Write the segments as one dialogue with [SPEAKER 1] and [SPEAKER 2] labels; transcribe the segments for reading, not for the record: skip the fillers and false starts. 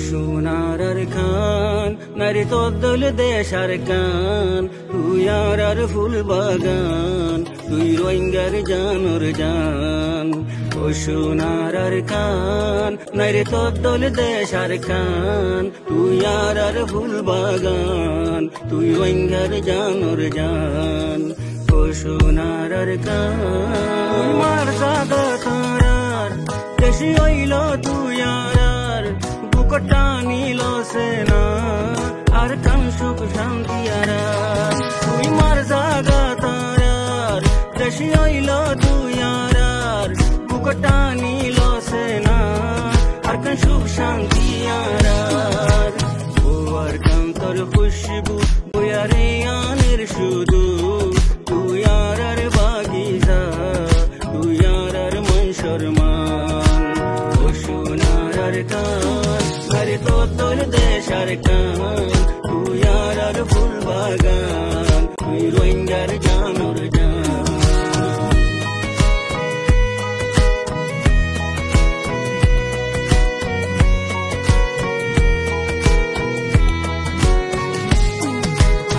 [SPEAKER 1] সোনার খান নারী তোর দেশার কান তুই আর ফুল বাগান তুই রোহিঙ্গার জানোর জান ও সোনার খান নারী তোর দেশার কান তুই আর ফুল বাগান তুই রোহিঙ্গার জানোর জান ও সোনার খান মার সাদা তারার দেশি হইল তুই আর বুকটা নিল সেনা আর কান সুখ শান্তি আর তুই মার জাগা তারার দেশি হইল তুই আর বুকটা নিল সেনা আর কান সুখ শান্তি আর ও আর কান তোর খুশবু বয়ারে আনের শুধু তুই আর বাগিচা তুই আর মন শর্মান ও সোনার কান নারী তোর দেশার কান তুই আর ফুল বাগান তুই রোহিঙ্গার জানোর জান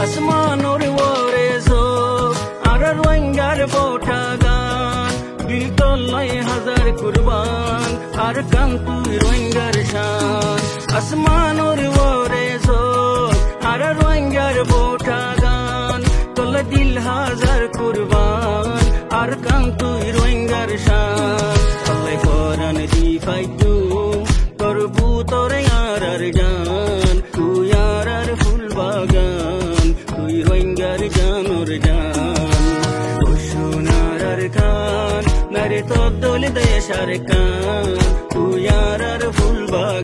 [SPEAKER 1] আসমানোর ওরে সব আর রোহিঙ্গার বোঠা গান বিতলায় হাজার কুরবান আর কান তুই রোহিঙ্গার শান আসমানোর ওরে সব আর রোহিঙ্গার বোঠা গান তোল দিল হাজার কুরবান আর কান তুই রোহিঙ্গার শান আল্লাহ কোরআন দি ফাইতু তোর বুতর আর জান তুই আর ফুল বাগান তুই রোহিঙ্গার জানোর জান ও সোনার খান নারী তোর দেশার কান তুই আর ফুল বাগান